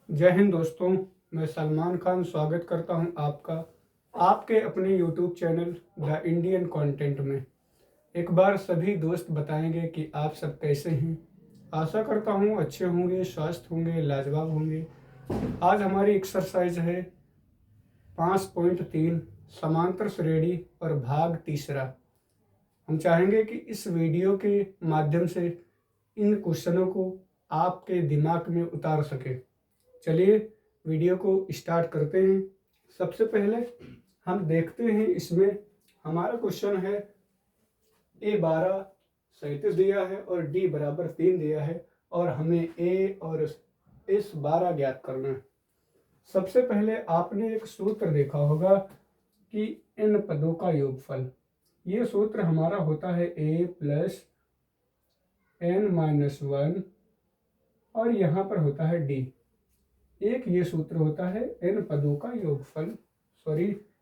जय हिंद दोस्तों, मैं सलमान खान स्वागत करता हूं आपका आपके अपने YouTube channel the Indian content में। एक बार सभी दोस्त बताएंगे कि आप सब कैसे हैं। आशा करता हूं अच्छे होंगे, स्वस्थ होंगे, लाजवाब होंगे। आज हमारी एक्सरसाइज है 5.3 समांतर श्रेणी और भाग तीसरा। हम चाहेंगे कि इस वीडियो के माध्यम से इन क्वेश्चनों को आपके दिमाग में उतार सके। चलिए वीडियो को स्टार्ट करते हैं। सबसे पहले हम देखते हैं, इसमें हमारा क्वेश्चन है A12 37 दिया है और D बराबर 3 दिया है और हमें A और S12 ज्ञात करना है। सबसे पहले आपने एक सूत्र देखा होगा कि n पदों का योगफल। ये सूत्र हमारा होता है A प्लस n-1 और यहाँ पर होता है D। एक ये सूत्र होता है n पदों का योगफल,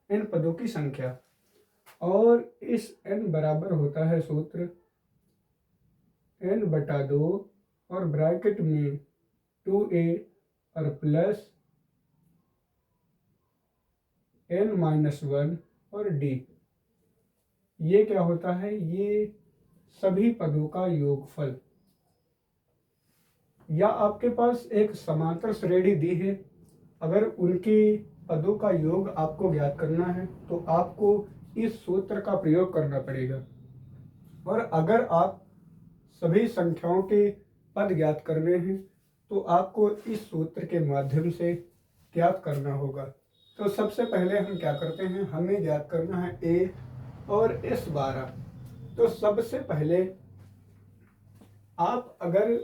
n पदों की संख्या, और इस n बराबर होता है सूत्र n/2 और ब्रैकेट में 2a और प्लस n-1 और d। ये क्या होता है? ये सभी पदों का योगफल। या आपके पास एक समांतर श्रेणी दी है, अगर उनके पदों का योग आपको ज्ञात करना है तो आपको इस सूत्र का प्रयोग करना पड़ेगा। और अगर आप सभी संख्याओं के पद ज्ञात करने हैं तो आपको इस सूत्र के माध्यम से ज्ञात करना होगा। तो सबसे पहले हम क्या करते हैं, हमें ज्ञात करना है A और S12। तो सबसे पहले आप अगर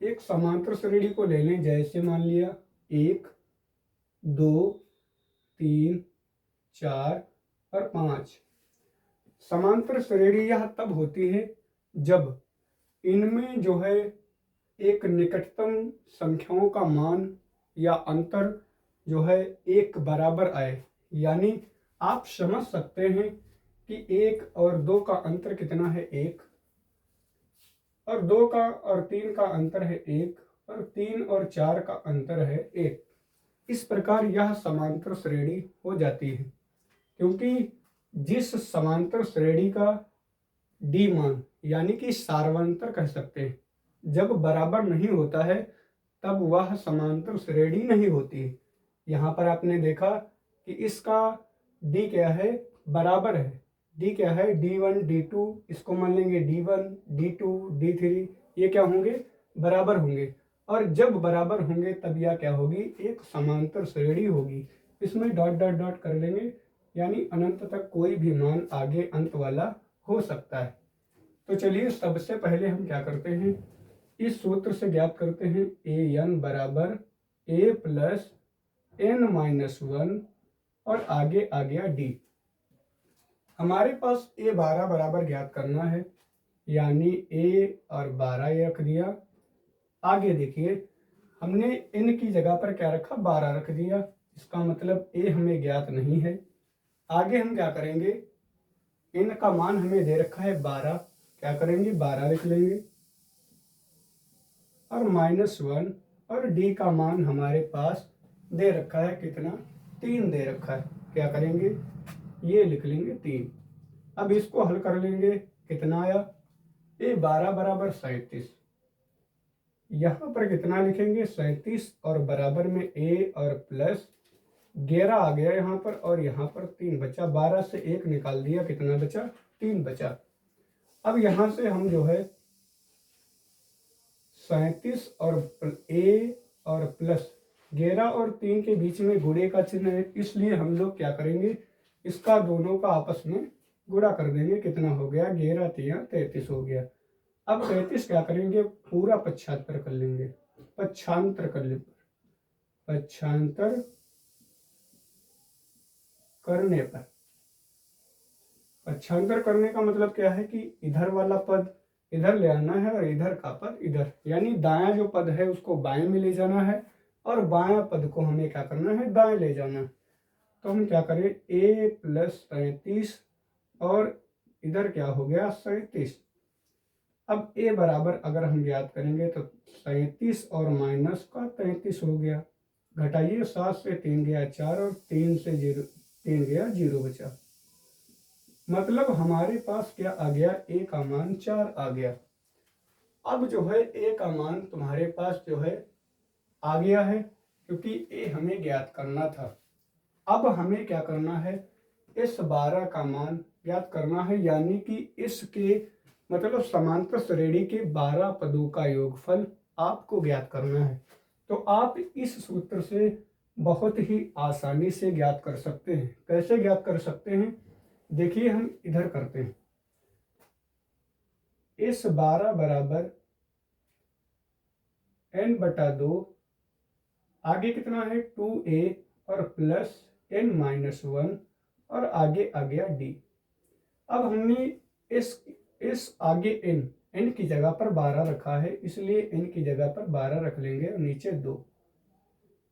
एक समांतर श्रेणी को ले लें, जैसे मान लिया 1, 2, 3, 4 और 5। समांतर श्रेणी यह तब होती है जब इनमें जो है एक निकटतम संख्याओं का मान या अंतर जो है एक बराबर आए। यानी आप समझ सकते हैं कि 1 और 2 का अंतर कितना है, 1, और 2 का और 3 का अंतर है 1, और 3 और 4 का अंतर है 1। इस प्रकार यह समांतर श्रेणी हो जाती है, क्योंकि जिस समांतर श्रेणी का डी मान यानी कि सार्वंतर कह सकते हैं, जब बराबर नहीं होता है तब वह समांतर श्रेणी नहीं होती है। यहाँ पर आपने देखा कि इसका डी क्या है, बराबर है। डी क्या है, D1 D2, इसको मान लेंगे D1 D2 D3, ये क्या होंगे, बराबर होंगे। और जब बराबर होंगे तब यह क्या होगी, एक समांतर श्रेणी होगी। इसमें डॉट डॉट डॉट कर लेंगे, यानी अनंत तक कोई भी मान आगे अंत वाला हो सकता है। तो चलिए सबसे पहले हम क्या करते हैं, इस सूत्र से ज्ञात करते हैं an बराबर a प्लस n-1 और आगे आ गया d। हमारे पास A12 बराबर ज्ञात करना है, यानी A और 12 ये रख दिया। आगे देखिए, हमने n की जगह पर क्या रखा, 12 रख दिया। इसका मतलब A हमें ज्ञात नहीं है। आगे हम क्या करेंगे, n का मान हमें दे रखा है 12, क्या करेंगे, 12 लिख लेंगे, और -1, और d का मान हमारे पास दे रखा है कितना, 3 दे रखा है, क्या करेंगे, ये लिख लेंगे 3। अब इसको हल कर लेंगे, कितना आया, A12 बराबर 37। यहाँ पर कितना लिखेंगे, 37, और बराबर में A और प्लस 11 आ गया यहाँ पर, और यहाँ पर 3 बचा। 12 से 1 निकाल दिया, कितना बचा, 3 बचा। अब यहाँ से हम जो है 37 और A और प्लस 11 और 3 के बीच में गुणे का चिन्ह है, इसलिए हम लोग क्या करेंगे, इसका दोनों का आपस में गुणा कर देंगे। कितना हो गया, 11 3 33 हो गया। अब 33 क्या करेंगे, पूरा पक्षांतर कर लेंगे, पक्षांतर कर ले, पक्षांतर करने पर, पक्षांतर करने का मतलब क्या है कि इधर वाला पद इधर ले आना है और इधर का पद इधर, यानी दायां जो पद है उसको बाएं में ले जाना है और बायां पद को हमें क्या करना है, दाएं ले जाना है। तो हम क्या करें, A प्लस 37 और इधर क्या हो गया, 37। अब A बराबर अगर हम ज्ञात करेंगे तो 37 और माइनस का 33 हो गया। घटाइए, 7 से 3 गया 4 और 3 से 3 गया 0 बचा। मतलब हमारे पास क्या आ गया, a का मान 4 आ गया। अब जो है a का मान तुम्हारे पास जो है आ गया है, क्योंकि a हमें ज्ञात करना था। अब हमें क्या करना है, इस 12 का मान ज्ञात करना है, यानी कि इसके मतलब समांतर श्रेणी के 12 पदों का योगफल आपको ज्ञात करना है। तो आप इस सूत्र से बहुत ही आसानी से ज्ञात कर सकते हैं। कैसे ज्ञात कर सकते हैं, देखिए हम इधर करते हैं। इस 12 बराबर n/2, आगे कितना है 2a और प्लस n-1 और आगे आ गया d। अब हमने इस आगे n की जगह पर 12 रखा है, इसलिए n की जगह पर 12 रख लेंगे और नीचे 2।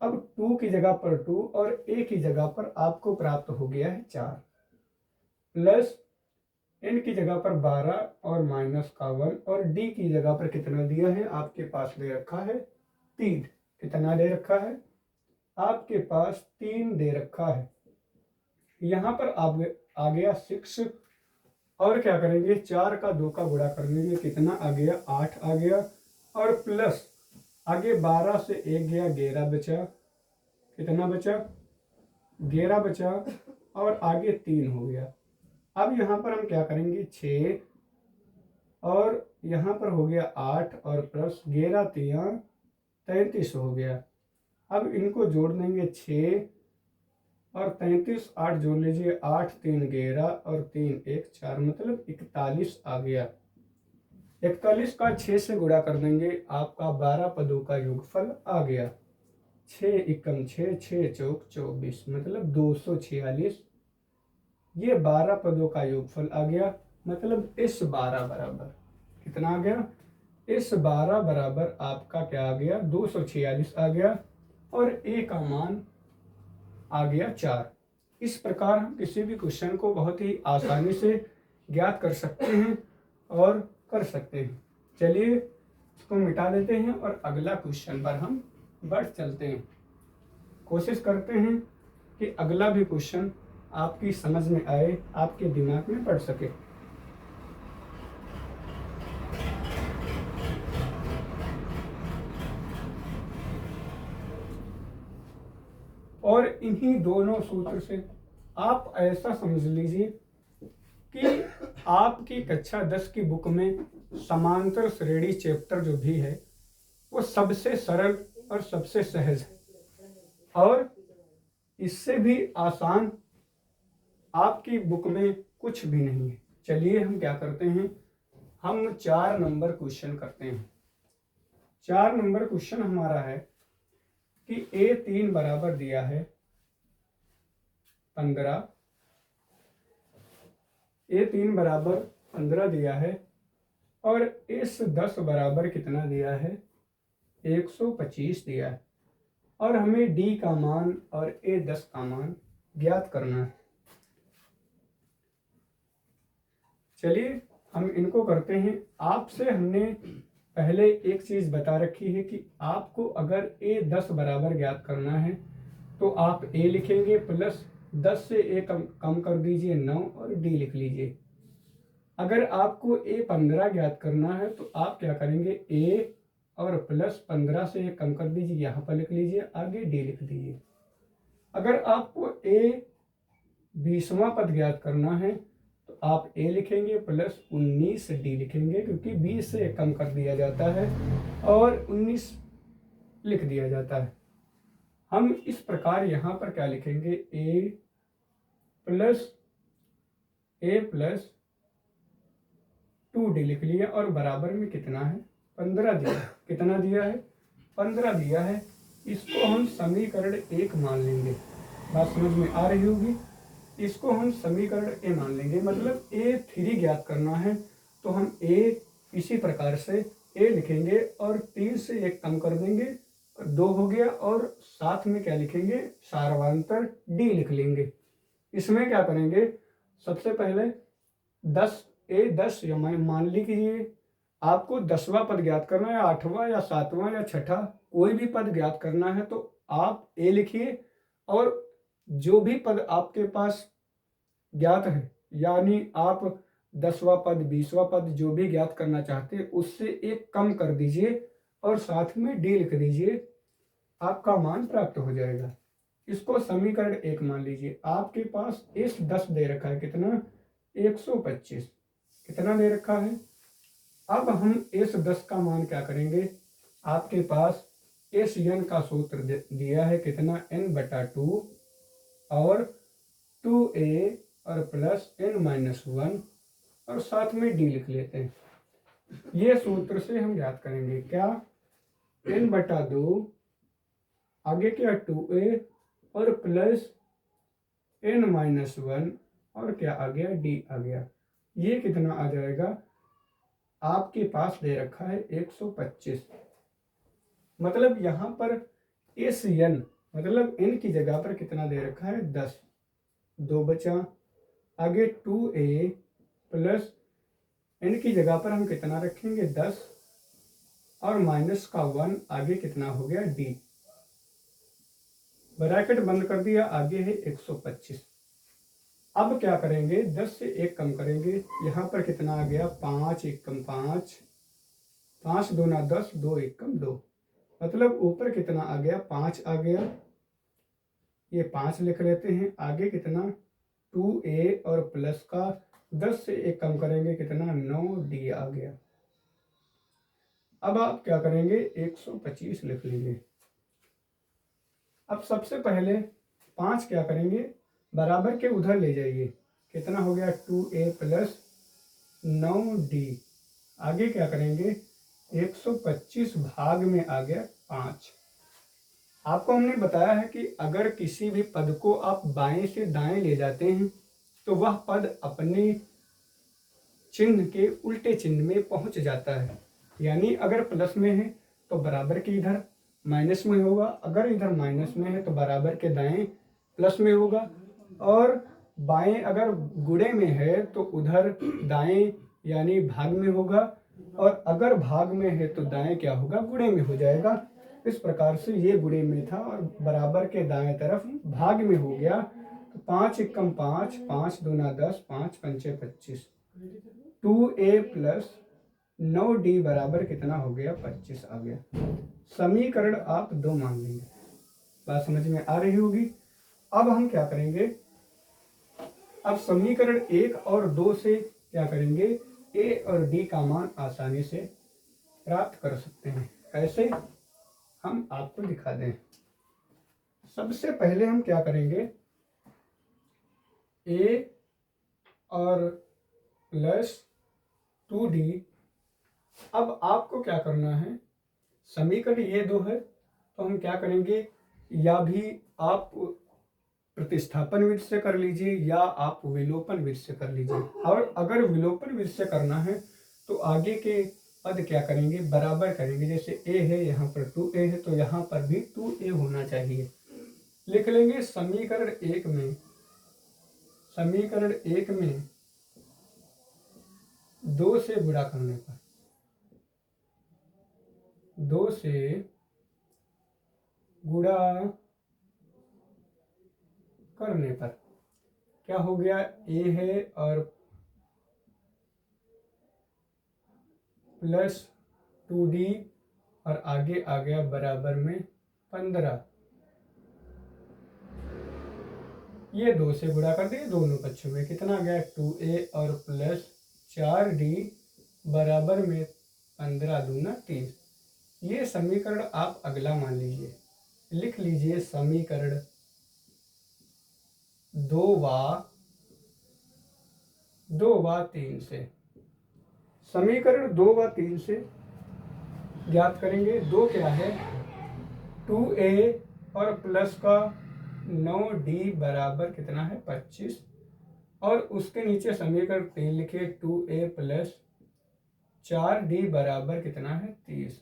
अब 2 की जगह पर 2 और a की जगह पर आपको प्राप्त हो गया है 4, प्लस n की जगह पर 12 और माइनस का 1 और d की जगह पर कितना दिया है, आपके पास दे रखा है 3। कितना दे रखा है, आपके पास 3 दे रखा है। यहाँ पर आ गया 6 और क्या करेंगे, 4 का 2 का गुणा करने में कितना आ गया, 8 आ गया और प्लस आगे 12 से 1 गया 11 बचा। कितना बचा, 11 बचा और आगे 3 हो गया। अब यहाँ पर हम क्या करेंगे, 6 और यहाँ पर हो गया 8 और प्लस 11 3 33 हो गया। अब इनको जोड़ देंगे, 6 और 33, 8 जोड़ लीजिए, 8 3 11 और 3 1 4, मतलब 41 आ गया। 41 का 6 से गुणा कर देंगे, आपका 12 पदों का योगफल आ गया। 6 एकम 6, 6 चौक 24, मतलब 246। ये 12 पदों का योगफल आ गया। मतलब इस 12 बराबर कितना आ गया, इस 12 बराबर आपका क्या आ गया, 246 आ गया और a का मान आ गया 4। इस प्रकार हम किसी भी क्वेश्चन को बहुत ही आसानी से ज्ञात कर सकते हैं और कर सकते हैं। चलिए इसको मिटा देते हैं और अगला क्वेश्चन पर हम बढ़ चलते हैं। कोशिश करते हैं कि अगला भी क्वेश्चन आपकी समझ में आए, आपके दिमाग में पड़ सके। और इन्हीं दोनों सूत्र से आप ऐसा समझ लीजिए कि आपकी कक्षा 10 की बुक में समांतर श्रेणी चैप्टर जो भी है वो सबसे सरल और सबसे सहज है, और इससे भी आसान आपकी बुक में कुछ भी नहीं है। चलिए हम क्या करते हैं, हम 4 नंबर क्वेश्चन करते हैं। 4 नंबर क्वेश्चन हमारा है कि a3 बराबर दिया है 15, a3 बराबर 15 दिया है और इस 10 बराबर कितना दिया है, 125 दिया है, और हमें d का मान और a10 का मान ज्ञात करना है। चलिए हम इनको करते हैं। आपसे हमने पहले एक चीज बता रखी है कि आपको अगर a10 बराबर ज्ञात करना है तो आप a लिखेंगे, प्लस 10 से a कम कर दीजिए 9 और d लिख लीजिए। अगर आपको a15 ज्ञात करना है तो आप क्या करेंगे, a और प्लस 15 से a कम कर दीजिए, यहाँ पर लिख लीजिए, आगे d लिख दीजिए। अगर आपको a 20वां पद ज्ञात करना है तो आप a लिखेंगे, प्लस 19 d लिखेंगे, क्योंकि 20 से कम कर दिया जाता है और 19 लिख दिया जाता है। हम इस प्रकार यहाँ पर क्या लिखेंगे, a प्लस 2d लिख लिया और बराबर में कितना है, 15 दिया। कितना दिया है, 15 दिया है। इसको हम समीकरण 1 मान लेंगे। बात समझ में आ रही होगी। इसको हम समीकरण a मान लेंगे, मतलब a3 ज्ञात करना है तो हम a इसी प्रकार से a लिखेंगे और 3 से 1 कम कर देंगे, 2 हो गया, और साथ में क्या लिखेंगे, सार्वधातुक d लिख लेंगे। इसमें क्या करेंगे, सबसे पहले 10 या मान लीजिए आपको 10वां पद ज्ञात करना है, 8वां या 7वां या 6ठा कोई भी पद ज्ञात करना है तो आप ए लिखिए और जो भी पद आपके पास ज्ञात है, यानी आप 10वां पद 20वां पद जो भी ज्ञात करना चाहते हैं उससे एक कम कर दीजिए और साथ में डी लिख दीजिए, आपका मान प्राप्त हो जाएगा। इसको समीकरण 1 मान लीजिए। आपके पास इस 10 दे रखा है, कितना 125 कितना दे रखा है। अब हम इस 10 का मान क्या करेंगे, आपके पास इस n का सूत्र दिया है कितना n/2 और 2a और प्लस n-1 और साथ में d लिख लेते हैं। ये सूत्र से हम याद करेंगे क्या, n/2 आगे क्या 2a और प्लस n-1 और क्या आ गया d आ गया। ये कितना आ जाएगा, आपके पास दे रखा है 125। मतलब यहाँ पर इस n मतलब n की जगह पर कितना दे रखा है 10, 2 बचा, आगे 2a प्लस n की जगह पर हम कितना रखेंगे 10 और माइनस का 1, आगे कितना हो गया d, ब्रैकेट बंद कर दिया, आगे है 125। अब क्या करेंगे, 10 से 1 कम करेंगे, यहाँ पर कितना आ गया 5 एकम 5, 5 दूना 10, 2 एकम 2, मतलब ऊपर कितना आ गया 5 आ गया, ये 5 लिख लेते हैं, आगे कितना 2a और प्लस का 10 से 1 कम करेंगे कितना 9d आ गया। अब आप क्या करेंगे 125 लिख लेंगे। अब सबसे पहले 5 क्या करेंगे, बराबर के उधर ले जाइए, कितना हो गया 2a प्लस 9d, आगे क्या करेंगे 125 भाग में आ गया 5। आपको हमने बताया है कि अगर किसी भी पद को आप बाएं से दाएं ले जाते हैं तो वह पद अपने चिन्ह के उल्टे चिन्ह में पहुंच जाता है। यानी अगर प्लस में है तो बराबर के इधर माइनस में होगा, अगर इधर माइनस में है तो बराबर के दाएं प्लस में होगा, और बाएं अगर गुणे में है तो उधर दाएं यानी भाग में होगा, और अगर भाग में है तो दाएं क्या होगा गुणे में हो जाएगा। इस प्रकार से ये गुणे में था और बराबर के दाएं तरफ भाग में हो गया। तो 5 एकम 5, 5 दूना 10, 5 पंचे 25, 2a प्लस 9d बराबर कितना हो गया 25 आ गया। समीकरण आप 2 मान लेंगे। बात समझ में आ रही होगी। अब हम क्या करेंगे, अब समीकरण 1 और 2 से क्या करेंगे, a और d का मान आसानी से प्राप्त कर सकते हैं। कैसे, हम आपको दिखा दें। सबसे पहले हम क्या करेंगे, a और प्लस 2d। अब आपको क्या करना है, समीकरण ये 2 है तो हम क्या करेंगे, या भी आप प्रतिस्थापन विधि से कर लीजिए या आप विलोपन विधि से कर लीजिए। और अगर विलोपन विधि से करना है तो आगे के पद क्या करेंगे, बराबर करेंगे। जैसे a है यहाँ पर 2a है तो यहाँ पर भी 2a होना चाहिए। लिख लेंगे समीकरण 1 में, समीकरण 1 में 2 से गुणा करने पर, 2 से गुणा करने पर क्या हो गया, a है और प्लस 2d और आगे आ गया बराबर में 15। ये 2 से गुणा कर दिए दोनों पक्षों में, कितना आ गया 2a और प्लस 4d बराबर में 15 दूना 30। ये समीकरण आप अगला मान लीजिए, लिख लीजिए समीकरण 2 व 3 से। समीकरण 2 व 3 से ज्ञात करेंगे। 2 क्या है 2a और प्लस का 9d बराबर कितना है 25, और उसके नीचे समीकरण 3 लिखे 2a प्लस 4d बराबर कितना है 30।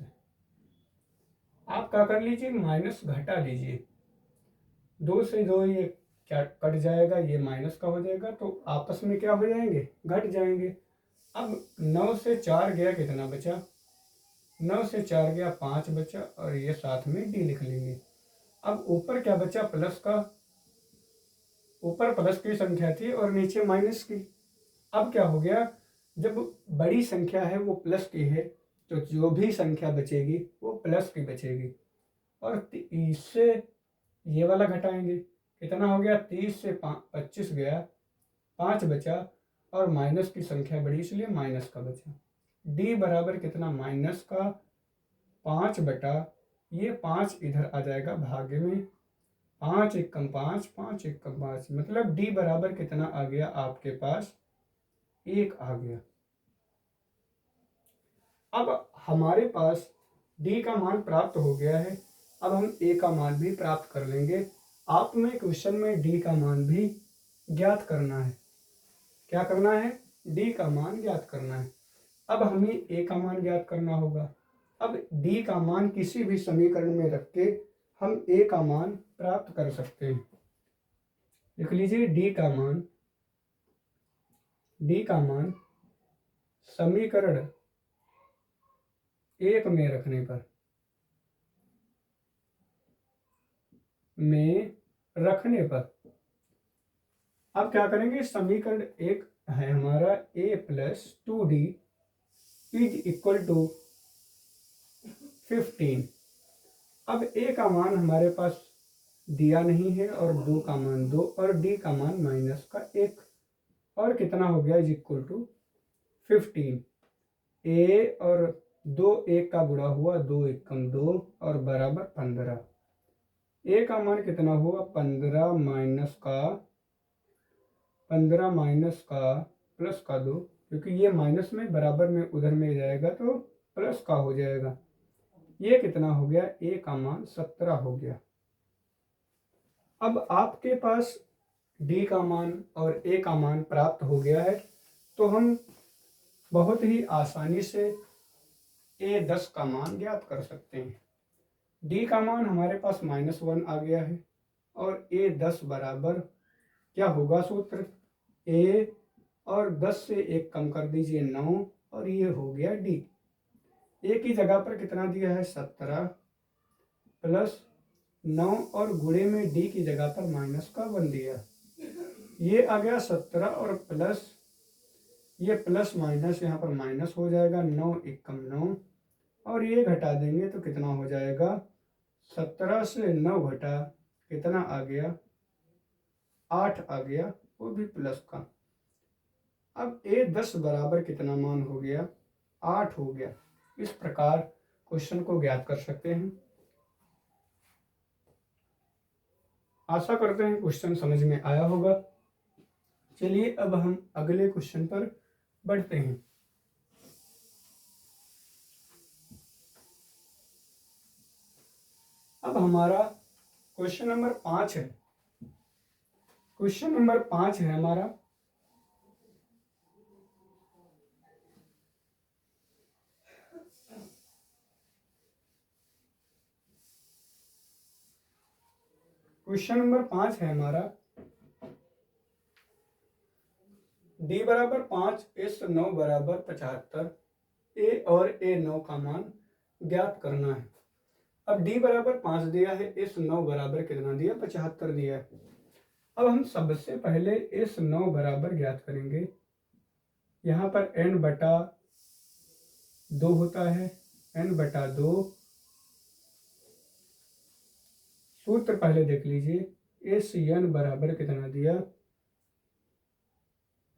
आप क्या कर लीजिए, माइनस घटा लीजिए, 2 से 2 ये क्या कट जाएगा, ये माइनस का हो जाएगा तो आपस में क्या हो जाएंगे, घट जाएंगे। अब 9 से 4 गया कितना बचा, 9 से 4 गया 5 बचा, और ये साथ में d लिख लेंगे। अब ऊपर क्या बचा, प्लस का, ऊपर प्लस की संख्या थी और नीचे माइनस की। अब क्या हो गया, जब बड़ी संख्या है वो प्लस की है तो जो भी संख्या बचेगी वो प्लस की बचेगी। और 30 से ये वाला घटाएंगे, कितना हो गया, 30 से 25 गया, 5 बचा, और माइनस की संख्या बड़ी इसलिए माइनस का बचा। डी बराबर कितना, माइनस का 5 बटा, ये 5 इधर आ जाएगा भागे में, 5 एकम 5, 5 एकम 5, मतलब डी बराबर कितना आ गया आपके पास, 1 आ गया। अब हमारे पास डी का मान प्राप्त हो गया है, अब हम ए का मान भी प्राप्त कर लेंगे। आप में क्वेश्चन में डी का मान भी ज्ञात करना है। क्या करना है, डी का मान ज्ञात करना है। अब हमें ए का मान ज्ञात करना होगा। अब डी का मान किसी भी समीकरण में रख के हम ए का मान प्राप्त कर सकते हैं। लिख लीजिए डी का मान समीकरण 1 में रखने पर, अब क्या करेंगे, समीकरण 1 है हमारा a plus 2d is equal to 15। अब a का मान हमारे पास दिया नहीं है और 2 का मान 2 और d का मान माइनस का 1, और कितना हो गया, इज इक्वल टू 15। a और 2 1 का गुणा हुआ, 2 एकम 2 और बराबर 15। a का मान कितना हुआ, 15 माइनस का प्लस का 2, क्योंकि ये माइनस में बराबर में उधर में जाएगा तो प्लस का हो जाएगा। ये कितना हो गया, a का मान 17 हो गया। अब आपके पास d का मान और a का मान प्राप्त हो गया है, तो हम बहुत ही आसानी से a10 का मान ज्ञात कर सकते हैं। d का मान हमारे पास -1 आ गया है और a10 बराबर क्या होगा, सूत्र a और 10 से 1 कम कर दीजिए 9, और ये हो गया d। a की जगह पर कितना दिया है, 17 प्लस 9 और गुणे में d की जगह पर माइनस का 1 दिया। ये आ गया 17 और प्लस, ये प्लस माइनस यहाँ पर माइनस हो जाएगा, 9 एकम 9, और ये घटा देंगे तो कितना हो जाएगा, 17 से 9 घटा कितना आ गया, 8 आ गया, वो भी प्लस का। अब a10 बराबर कितना मान हो गया, 8 हो गया। इस प्रकार क्वेश्चन को ज्ञात कर सकते हैं। आशा करते हैं क्वेश्चन समझ में आया होगा। चलिए अब हम अगले क्वेश्चन पर बढ़ते हैं। अब हमारा क्वेश्चन नंबर 5 है। क्वेश्चन नंबर 5 है हमारा, क्वेश्चन नंबर 5 है हमारा, d बराबर 5 s 9 बराबर 75, a और a9 का मान ज्ञात करना है। अब d बराबर 5 दिया है, s9 बराबर कितना दिया, 75 दिया है। अब हम सबसे पहले s9 बराबर ज्ञात करेंगे। यहाँ पर n बटा 2 होता है, n बटा 2, सूत्र पहले देख लीजिए, SN बराबर कितना दिया,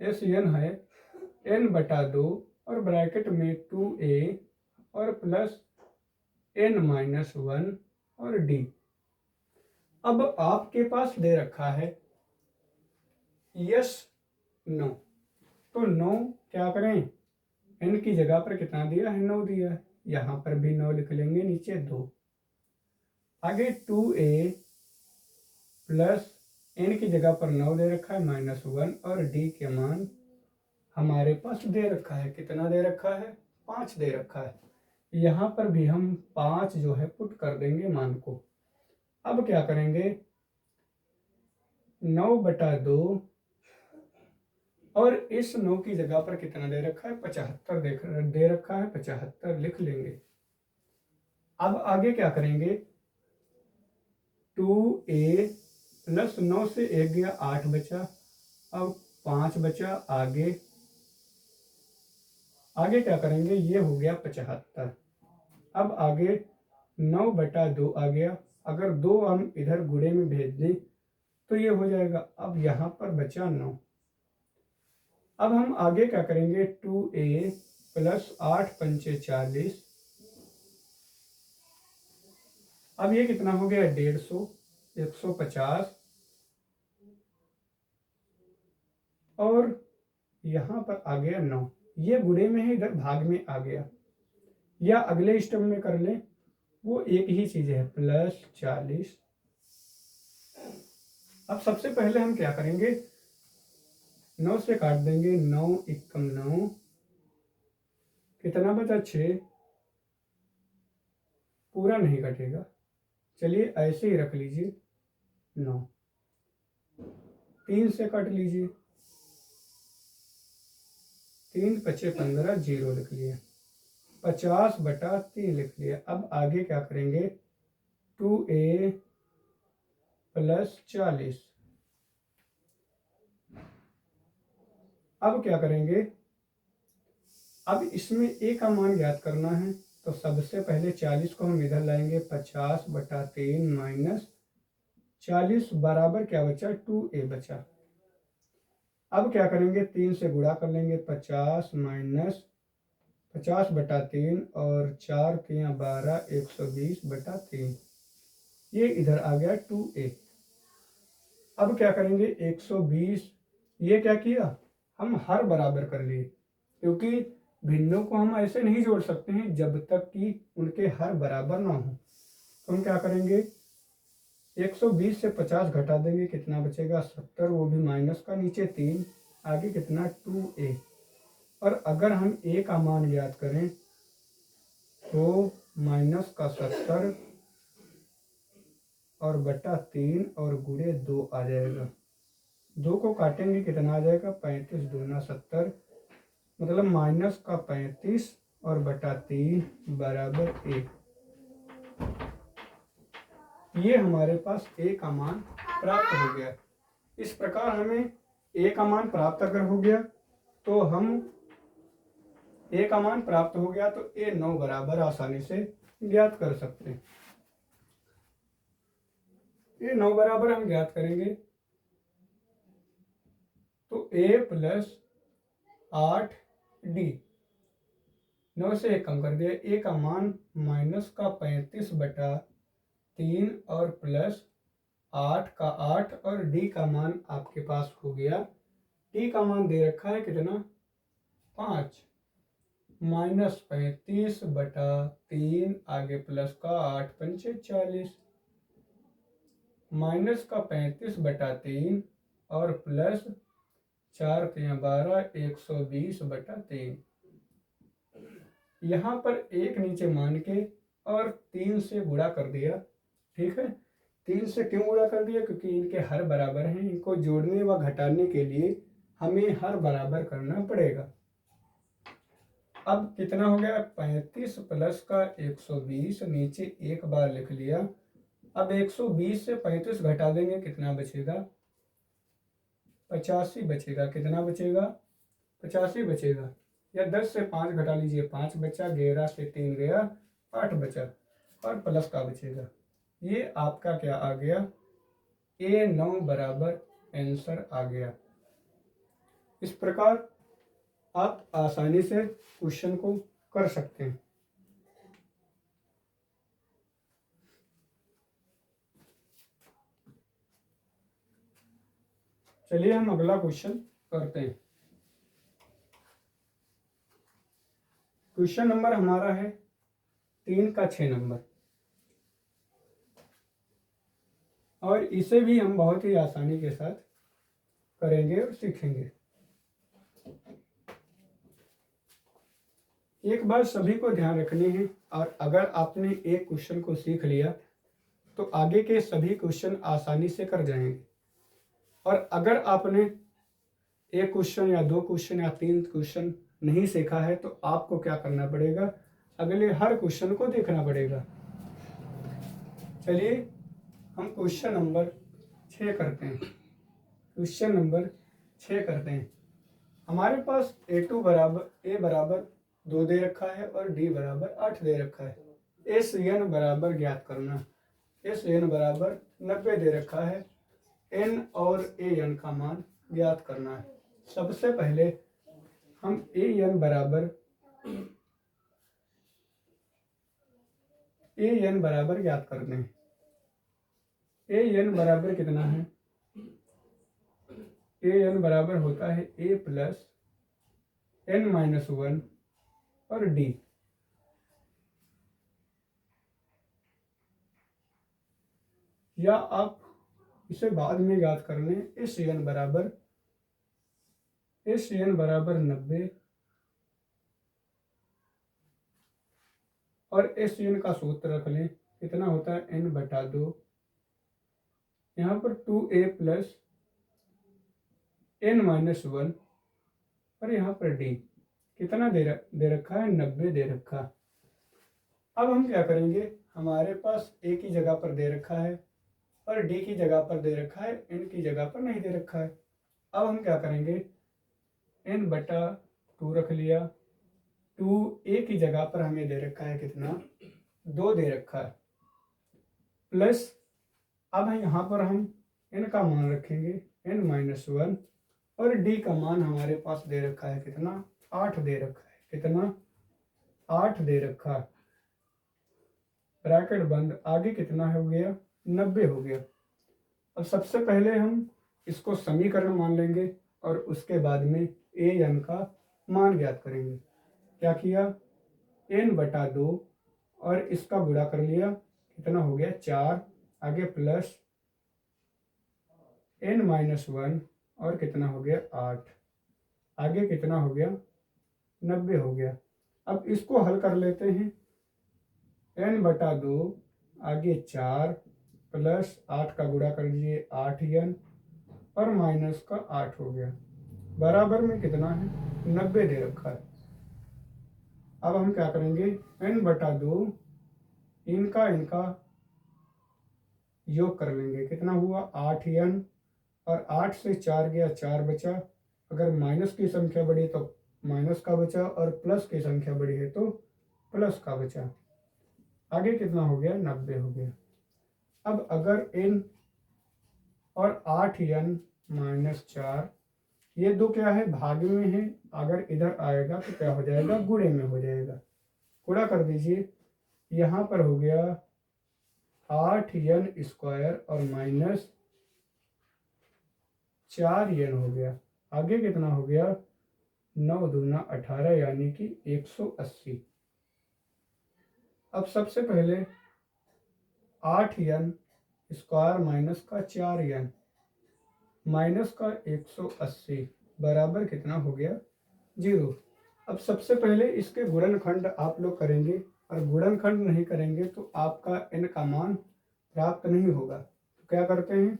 SN है n बटा 2 और ब्रैकेट में 2a और प्लस n-1 और d। अब आपके पास दे रखा है यस 9, तो 9 क्या करें, n की जगह पर कितना दिया है, 9 दिया है, यहाँ पर भी 9 लिख लेंगे, नीचे 2, आगे 2a प्लस n की जगह पर 9 दे रखा है -1 और d के मान हमारे पास दे रखा है, कितना दे रखा है, 5 दे रखा है। यहाँ पर भी हम 5 जो है पुट कर देंगे मान को। अब क्या करेंगे, 9 बटा 2 और इस 9 की जगह पर कितना दे रखा है, 75 दे रखा है, 75 लिख लेंगे। अब आगे क्या करेंगे, 2a प्लस 9 से 1 गया 8 बचा, अब 5 बचा। आगे क्या करेंगे, ये हो गया 75। अब आगे 9/2 आ गया, अगर 2 हम इधर गुणे में भेज दें तो ये हो जाएगा। अब यहाँ पर बचा 9। अब हम आगे क्या करेंगे, 2a प्लस 8 पंचे 40। अब ये कितना हो गया, 150, 150। और यहाँ पर आ गया 9, ये गुणे में है, इधर भाग में आ गया। या अगले स्टेप में कर लें, वो एक ही चीज है, प्लस 40। अब सबसे पहले हम क्या करेंगे, 9 से काट देंगे, 9 एकम 9, कितना बचा, 6। पूरा नहीं कटेगा, चलिए ऐसे ही रख लीजिए। 9 3 से काट लीजिए, 3 पचे 15, 0 लिख लिया। 50/3 लिख लिया। अब आगे क्या करेंगे, 2a प्लस 40। अब क्या करेंगे, अब इसमें a का मान ज्ञात करना है, तो सबसे पहले 40 को हम इधर लाएंगे। 50/3 माइनस 40 बराबर क्या बचा, 2a बचा। अब क्या करेंगे, 3 से गुणा कर लेंगे। 50 माइनस 50/3 और 4 3 12, 120/3। ये इधर आ गया 2a। अब क्या करेंगे, 120, ये क्या किया, हम हर बराबर कर लिए, क्योंकि भिन्नों को हम ऐसे नहीं जोड़ सकते हैं जब तक कि उनके हर बराबर ना हो। तो हम क्या करेंगे, 120 से 50 घटा देंगे, कितना बचेगा, 70, वो भी माइनस का, नीचे 3, आगे कितना, 2a। और अगर हम a का मान ज्ञात करें तो माइनस का 70 और बटा 3 और गुणे 2 आ जाएगा। 2 को काटेंगे, कितना आ जाएगा, 35 दूना 70, मतलब माइनस का 35 और बटा 3 बराबर 1। ये हमारे पास a का मान प्राप्त हो गया। इस प्रकार हमें a का मान प्राप्त अगर हो गया तो हम a का मान प्राप्त हो गया तो a 9 बराबर आसानी से ज्ञात कर सकते हैं। a 9 बराबर हम ज्ञात करेंगे तो a प्लस 8d, 9 से 1 कम कर दिया, a का मान माइनस का 35/3 और प्लस 8 का 8 और d का मान आपके पास हो गया, d का मान दे रखा है कितना, 5, माइनस 35/3, आगे प्लस का 8 पंचे 40, माइनस का 35/3 और प्लस 4 3 12, 120/3। यहाँ पर एक नीचे मान के और 3 से गुणा कर दिया। ठीक है, 3 से क्यों गुणा कर दिया, क्योंकि इनके हर बराबर हैं, इनको जोड़ने व घटाने के लिए हमें हर बराबर करना पड़ेगा। अब कितना हो गया, 35 प्लस का 120, नीचे एक बार लिख लिया। अब 120 से 35 घटा देंगे, कितना बचेगा, 85 बचेगा। कितना बचेगा, 85 बचेगा। या 10 से 5 घटा लीजिए, 5 बचा, 11 से 3 गया, 8 बचा और प्लस का बचेगा। ये आपका क्या आ गया, a 9 बराबर आंसर आ गया। इस प्रकार आप आसानी से क्वेश्चन को कर सकते हैं। चलिए हम अगला क्वेश्चन करते हैं। क्वेश्चन नंबर हमारा है 3 का 6 नंबर, और इसे भी हम बहुत ही आसानी के साथ करेंगे और सीखेंगे। एक बात सभी को ध्यान रखनी है, और अगर आपने एक क्वेश्चन को सीख लिया तो आगे के सभी क्वेश्चन आसानी से कर जाएंगे। और अगर आपने एक क्वेश्चन या 2 क्वेश्चन या 3 क्वेश्चन नहीं सीखा है तो आपको क्या करना पड़ेगा, अगले हर क्वेश्चन को देखना पड़ेगा। चलिए हम क्वेश्चन नंबर 6 करते हैं। क्वेश्चन नंबर 6 करते हैं। हमारे पास ए बराबर 2 दे रखा है और डी बराबर 8 दे रखा है। एस एन बराबर ज्ञात करना। एस एन बराबर 90 दे रखा है। एन और ए एन का मान ज्ञात करना है। सबसे पहले हम ए एन बराबर ज्ञात करते हैं। ए एन बराबर कितना है? ए एन बराबर होता है ए प्लस एन माइनस 1 और डी। या आप इसे बाद में याद कर लें। एस एन बराबर 90 और एस एन का सूत्र रख लें। कितना होता है? एन बटा 2। यहाँ पर 2a प्लस एन माइनस 1 और यहाँ पर डी कितना दे रखा है? 90 दे रखा। अब हम क्या करेंगे? हमारे पास ए की जगह पर दे रखा है और डी की जगह पर दे रखा है, एन की जगह पर नहीं दे रखा है। अब हम क्या करेंगे? एन बटा 2 रख लिया। 2a की जगह पर हमें दे रखा है कितना? 2 दे रखा है। प्लस अब यहाँ पर हम एन का मान रखेंगे एन माइनस 1 और डी का मान हमारे पास दे रखा है कितना? 8 दे रखा है। कितना? 8 दे रखा। ब्रैकेट बंद। आगे कितना हो गया? 90 हो गया। अब सबसे पहले हम इसको समीकरण मान लेंगे और उसके बाद में ए एन का मान ज्ञात करेंगे। क्या किया? एन बटा 2 और इसका गुणा कर लिया। कितना हो गया? 4। आगे प्लस एन माइनस 1 और कितना हो गया? 8। आगे कितना हो गया? 90 हो गया। अब इसको हल कर लेते हैं। एन बटा 2 आगे 4 प्लस 8 का गुणा कर लीजिए 8 एन और माइनस का 8 हो गया। बराबर में कितना है? 90 दे रखा है। अब हम क्या करेंगे? एन बटा 2 इनका योग कर लेंगे। कितना हुआ? 8 एन और 8 से 4 गया, 4 बचा। अगर माइनस की संख्या बढ़ी तो माइनस का बचा और प्लस की संख्या बढ़ी है तो प्लस का बचा। आगे कितना हो गया? 90 हो गया। अब अगर एन और 8 एन माइनस 4 ये दो क्या है? भाग में है। अगर इधर आएगा तो क्या हो जाएगा? गुणे में हो जाएगा। गुणा कर दीजिए। यहाँ पर हो गया 8 एन स्क्वायर और माइनस 4 एन हो गया। आगे कितना हो गया? 9 दूना 18 यानी कि 180। अब सबसे पहले 8 एन स्क्वायर माइनस का 4 एन माइनस का 180 बराबर कितना हो गया? 0। अब सबसे पहले इसके गुणनखंड आप लोग करेंगे और गुणनखंड नहीं करेंगे तो आपका एन का मान प्राप्त नहीं होगा। तो क्या करते हैं?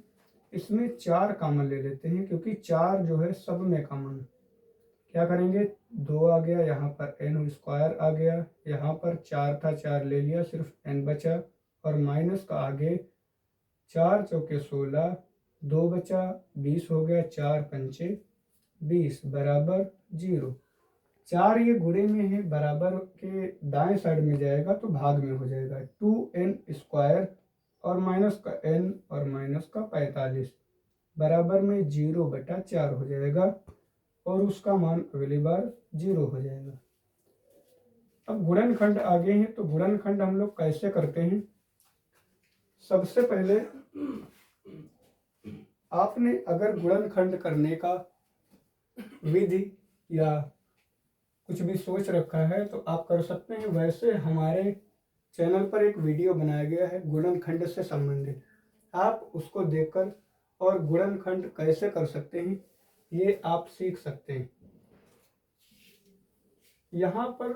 इसमें 4 कॉमन ले लेते हैं क्योंकि 4 जो है सब में कॉमन। क्या करेंगे? 2 आ गया, यहाँ पर एन स्क्वायर आ गया, यहाँ पर 4 था 4 ले लिया, सिर्फ एन बचा और माइनस का आगे 4 चौके 16, 2 बचा 20 हो गया, 4 पंचे 20 बराबर 0। 4 ये गुणे में है, बराबर के दाएं साइड में जाएगा तो भाग में हो जाएगा। 2n स्क्वायर और माइनस का n और माइनस का 45 बराबर में 0 बटा 4 हो जाएगा और उसका मान अगली बार 0 हो जाएगा। अब गुणनखंड आगे हैं तो गुणनखंड हम लोग कैसे करते हैं? सबसे पहले आपने अगर गुणनखंड करने का विधि या कुछ भी सोच रखा है तो आप कर सकते हैं। वैसे हमारे चैनल पर एक वीडियो बनाया गया है गुणनखंड से संबंधित, आप उसको देखकर और गुणनखंड कैसे कर सकते हैं ये आप सीख सकते हैं। यहाँ पर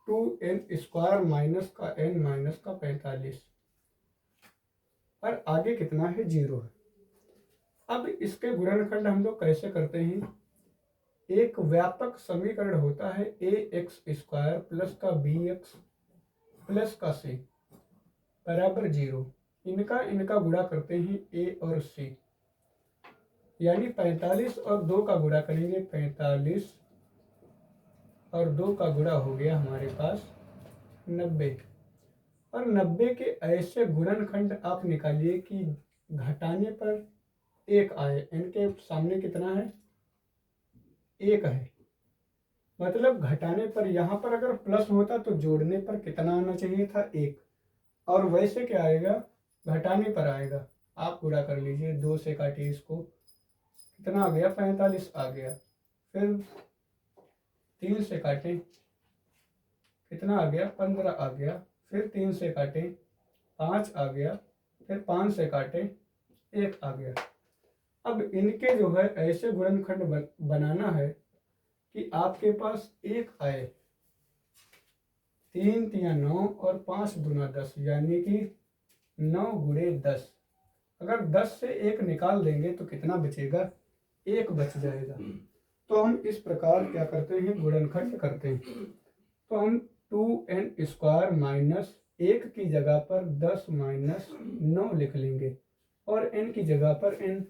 2n स्क्वायर माइनस का n माइनस का 45 और आगे कितना है? 0 है। अब इसके गुणनखंड हम लोग कैसे करते हैं? एक व्यापक समीकरण होता है ax स्क्वायर प्लस का bx प्लस का c बराबर 0। इनका गुणा करते हैं ए और सी, यानी 45 और 2 का गुणा करेंगे, 45 और 2 का गुणा हो गया हमारे पास 90। और 90 के ऐसे गुणनखंड आप निकालिए कि घटाने पर 1 आए। इनके सामने कितना है, 1 है, मतलब घटाने पर यहाँ पर अगर प्लस होता तो जोड़ने पर कितना आना चाहिए था, 1। और वैसे क्या आएगा, घटाने पर आएगा। आप पूरा कर लीजिए, 2 से काटिए इसको, कितना आ गया, 45 आ गया। फिर 3 से काटें, कितना आ गया, 15 आ गया। फिर 3 से काटें, 5 आ गया। फिर 5 से काटें, 1 आ गया। अब इनके जो है ऐसे गुणनखंड बनाना है कि आपके पास 1 आए, 3 तिया 9 और 5 दूना 10, यानी कि 9 गुणे 10। अगर 10 से 1 निकाल देंगे तो कितना बचेगा, 1 बच जाएगा। तो हम इस प्रकार क्या करते हैं, गुणनखंड करते हैं। तो हम 2n² माइनस 1 की जगह पर 10 माइनस 9 लिख लेंगे और n की जगह पर n,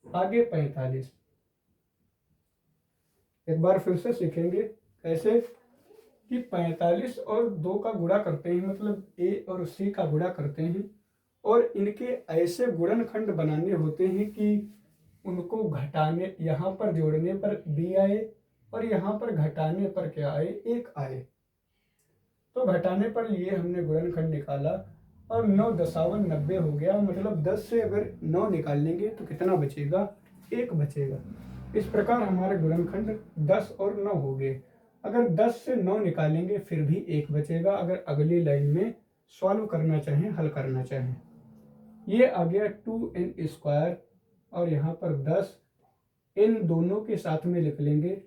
आगे 45। एक बार फिर से सीखेंगे कैसे कि 45 और 2 का गुणा करते हैं, मतलब a और c का गुणा करते हैं, और इनके ऐसे गुणनखंड बनाने होते हैं कि उनको घटाने, यहाँ पर जोड़ने पर b आए और यहाँ पर घटाने पर क्या आए, 1 आए। तो घटाने पर ये हमने गुणनखंड निकाला और 9 दशावन 90 हो गया, मतलब 10 से अगर 9 निकाल लेंगे तो कितना बचेगा, 1 बचेगा। इस प्रकार हमारे गुणनखंड 10 और 9 हो गए। अगर 10 से 9 निकालेंगे फिर भी 1 बचेगा, अगर अगली लाइन में सॉल्व करना चाहें, हल करना चाहें। ये आ गया 2n² और यहाँ पर 10, इन दोनों के साथ में लिख लेंगे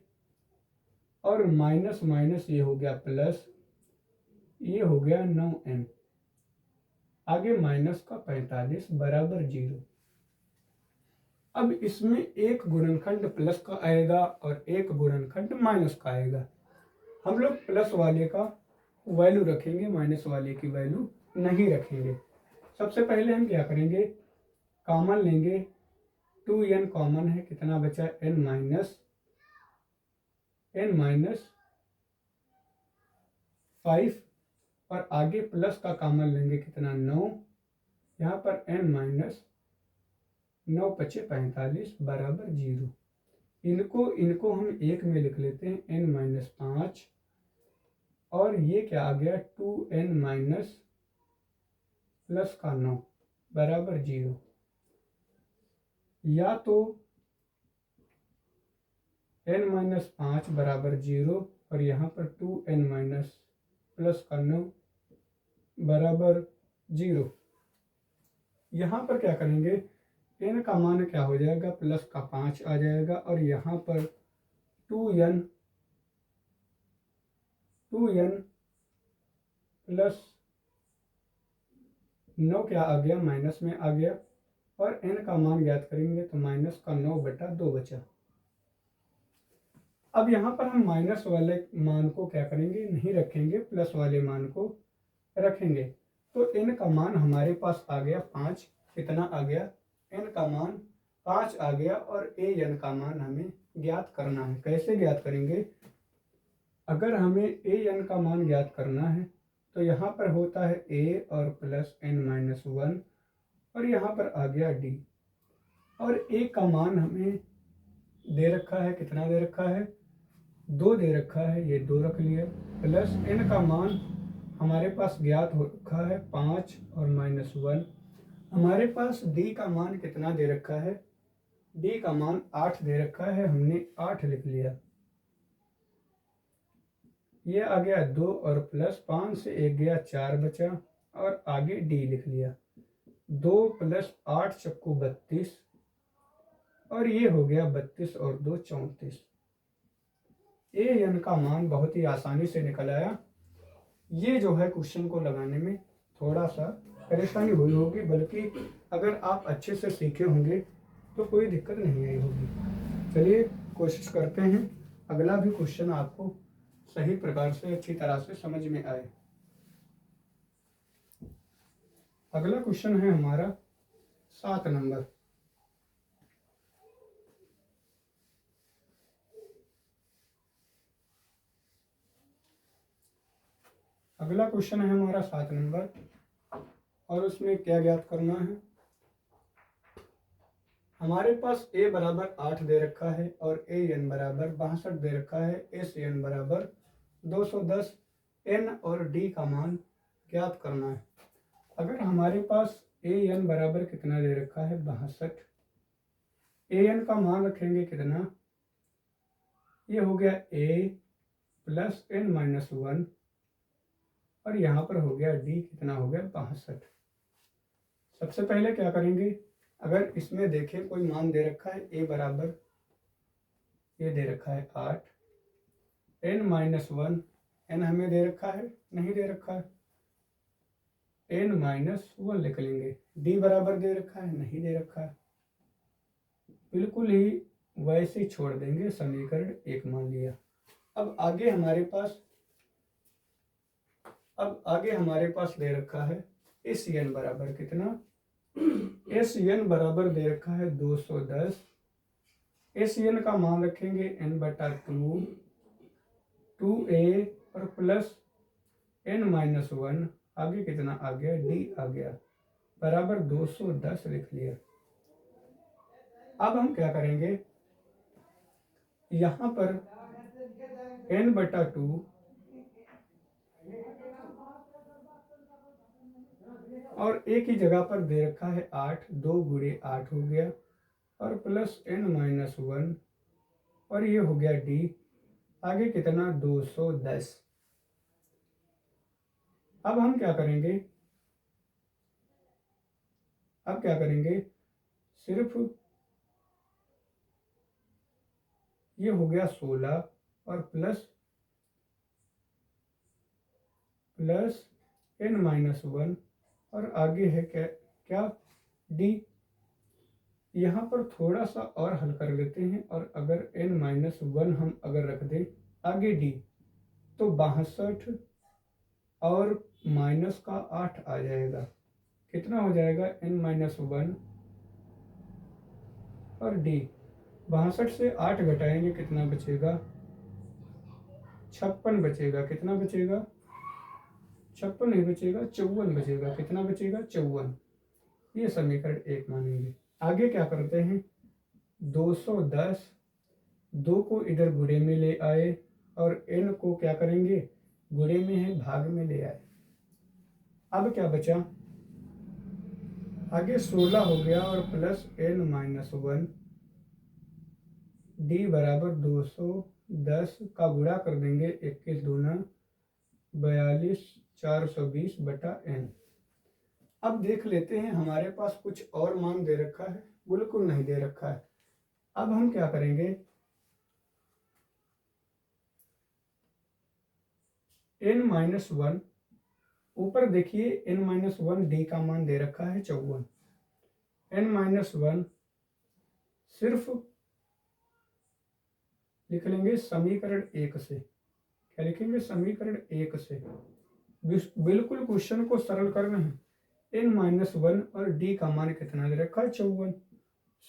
और माइनस माइनस ये हो गया प्लस, ये हो गया 9n, आगे माइनस का 45 बराबर 0। अब इसमें एक गुणनखंड प्लस का आएगा और एक गुणनखंड माइनस का आएगा। हम लोग प्लस वाले का वैल्यू रखेंगे, माइनस वाले की वैल्यू नहीं रखेंगे। सबसे पहले हम क्या करेंगे, कॉमन लेंगे, 2n कॉमन है, कितना बचा, n माइनस 5, और आगे प्लस का कॉमन लेंगे, कितना, 9, यहाँ पर n माइनस 9 पचे 45 बराबर 0। इनको हम एक में लिख लेते हैं, n माइनस 5, और ये क्या आ गया, 2n माइनस प्लस का 9 बराबर 0। या तो n माइनस 5 बराबर 0 और यहाँ पर 2n माइनस प्लस का 9 बराबर 0। यहाँ पर क्या करेंगे, n का मान क्या हो जाएगा, प्लस का 5 आ जाएगा, और यहाँ पर 2n प्लस 9 क्या आ गया, माइनस में आ गया, और n का मान ज्ञात करेंगे तो माइनस का 9/2 बचा। अब यहाँ पर हम माइनस वाले मान को क्या करेंगे, नहीं रखेंगे, प्लस वाले मान को रखेंगे। तो n का मान हमारे पास आ गया 5, कितना आ गया, n का मान 5 आ गया, और an का मान हमें ज्ञात करना है। कैसे ज्ञात करेंगे, अगर हमें an का मान ज्ञात करना है तो यहाँ पर होता है a और प्लस n-1, और यहाँ पर आ गया d, और a का मान हमें दे रखा है, कितना दे रखा है, 2 दे रखा है, ये 2 रख लिया, प्लस n का मान हमारे पास ज्ञात हो रखा है 5 और -1। हमारे पास d का मान कितना दे रखा है, d का मान 8 दे रखा है, हमने 8 लिख लिया। ये आ गया 2 और प्लस 5 से 1 गया, 4 बचा, और आगे d लिख लिया, 2 प्लस 8 चक्कू 32, और ये हो गया 32 और 2 34। an का मान बहुत ही आसानी से निकल आया। ये जो है क्वेश्चन को लगाने में थोड़ा सा परेशानी हुई होगी, बल्कि अगर आप अच्छे से सीखे होंगे तो कोई दिक्कत नहीं आई होगी। चलिए कोशिश करते हैं अगला भी क्वेश्चन आपको सही प्रकार से अच्छी तरह से समझ में आए। अगला क्वेश्चन है हमारा 7 नंबर। अगला क्वेश्चन है हमारा 7 नंबर और उसमें क्या ज्ञात करना है। हमारे पास a बराबर 8 दे रखा है और a n बराबर 62 दे रखा है। s n बराबर 210, n और d का मान ज्ञात करना है। अगर हमारे पास a n बराबर कितना दे रखा है 62, a n का मान रखेंगे कितना, ये हो गया a प्लस n माइनस 1 और यहाँ पर हो गया d कितना हो गया 62। सबसे पहले क्या करेंगे, अगर इसमें देखें कोई मान दे रखा है a बराबर, ये दे रखा है 8, n माइनस 1, n हमें दे रखा है नहीं दे रखा है, n माइनस 1 लिख लेंगे। d बराबर दे रखा है नहीं दे रखा है, बिल्कुल ही वैसे छोड़ देंगे, समीकरण 1 मान लिया। अब आगे हमारे पास दे रखा है एस एन बराबर कितना, एस एन बराबर दे रखा है 210। एस एन का मान रखेंगे n बटा 2, 2a और प्लस n माइनस 1, आगे कितना आ गया d आ गया, बराबर 210 लिख लिया। अब हम क्या करेंगे, यहाँ पर n बटा 2 और एक ही जगह पर दे रखा है 8, 2 गुणे 8 हो गया और प्लस n माइनस 1 और ये हो गया d, आगे कितना 210। अब हम क्या करेंगे, सिर्फ ये हो गया 16 और प्लस n माइनस 1 और आगे है क्या d। यहाँ पर थोड़ा सा और हल कर लेते हैं और अगर n माइनस 1 हम अगर रख दें आगे d, तो 62 और माइनस का 8 आ जाएगा, कितना हो जाएगा n माइनस 1 और d। 62 से 8 घटाएंगे कितना बचेगा, 56 बचेगा। कितना बचेगा, 56 नहीं बचेगा, 54 बचेगा। कितना बचेगा, 54। ये समीकरण 1 मानेंगे। आगे क्या करते हैं, 210, 2 को इधर गुणे में ले आए और n को क्या करेंगे, गुणे में है भाग में ले आए। अब क्या बचा, आगे 16 हो गया और प्लस n माइनस 1, d बराबर 210 का गुणा कर देंगे, 21 दूना 42, 420 बटा n। अब देख लेते हैं हमारे पास कुछ और मान दे रखा है, बिल्कुल नहीं दे रखा है। अब हम क्या करेंगे, n माइनस 1, ऊपर देखिए n माइनस 1 d का मान दे रखा है 54, n माइनस 1 सिर्फ लिख लेंगे समीकरण 1 से। क्या लिखेंगे, समीकरण 1 से। बिल्कुल क्वेश्चन को सरल करना है। n माइनस 1 और d का मान कितना दे रखा है 54,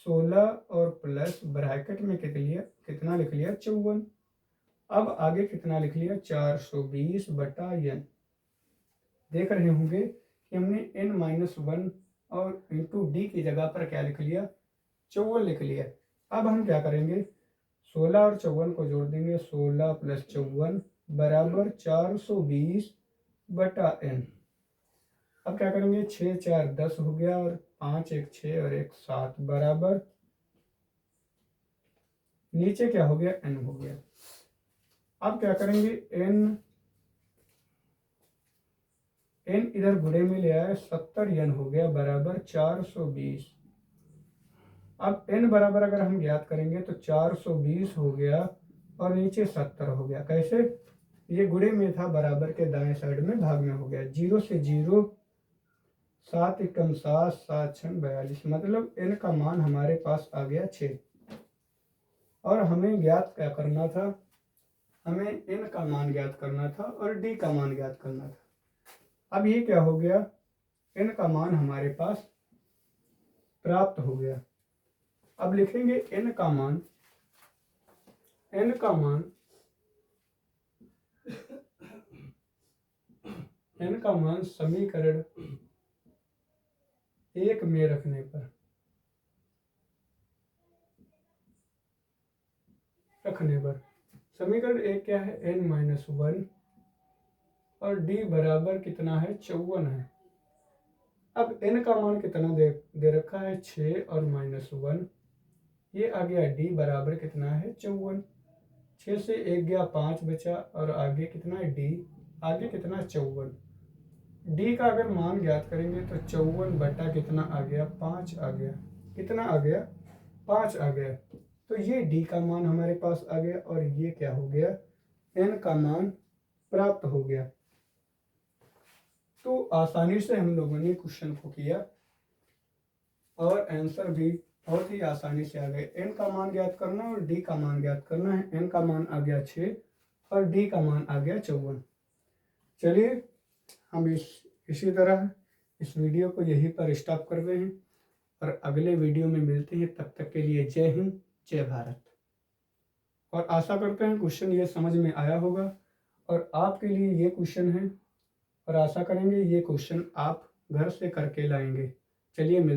16 और प्लस ब्रैकेट में कितना लिख लिया 54। अब आगे कितना लिख लिया 420 बटा n। देख रहे होंगे कि हमने n माइनस 1 और इंटू डी की जगह पर क्या लिख लिया 54 लिख लिया। अब हम क्या करेंगे, 16 और 54 को जोड़ देंगे, 16 प्लस 54 बराबर 420 बटा n। अब क्या करेंगे, 6 4 10 हो गया और 5 1 6 और 1 7 बराबर नीचे क्या हो गया n हो गया। अब क्या करेंगे, n इधर गुणे में ले आया, 70 n हो गया बराबर 420। अब n बराबर अगर हम ज्ञात करेंगे तो 420 हो गया और नीचे 70 हो गया। कैसे, ये गुणे में था, बराबर के दाएं साइड में भाग में हो गया। 0 से 0, 7 एकम 7, 7 6 42, मतलब n का मान हमारे पास आ गया 6। और हमें ज्ञात क्या करना था, हमें n का मान ज्ञात करना था और d का मान ज्ञात करना था। अब ये क्या हो गया, n का मान हमारे पास प्राप्त हो गया। अब लिखेंगे n का मान समीकरण 1 में रखने पर समीकरण 1 क्या है, n-1 और d बराबर कितना है, 54 है। अब n का मान कितना दे रखा है, 6 और -1, ये आ गया d बराबर कितना है, 54। 6 से 1 गया 5 बचा और आगे कितना है d, आगे कितना 54। d का अगर मान ज्ञात करेंगे तो 54 बटा कितना आ गया, 5 आ गया। कितना आ गया, 5 आ गया। तो ये d का मान हमारे पास आ गया और ये क्या हो गया, n का मान प्राप्त हो गया। तो आसानी से हम लोगों ने क्वेश्चन को किया और आंसर भी बहुत ही आसानी से आ गए। n का मान ज्ञात करना और d का मान ज्ञात करना है। n का मान आ गया 6 और d का मान आ गया 54। चलिए हम इसी तरह इस वीडियो को यहीं पर स्टॉप कर रहे हैं और अगले वीडियो में मिलते हैं। तब तक के लिए जय हिंद, जय भारत। और आशा करते हैं क्वेश्चन ये समझ में आया होगा और आपके लिए ये क्वेश्चन है और आशा करेंगे ये क्वेश्चन आप घर से करके लाएंगे। चलिए मिलते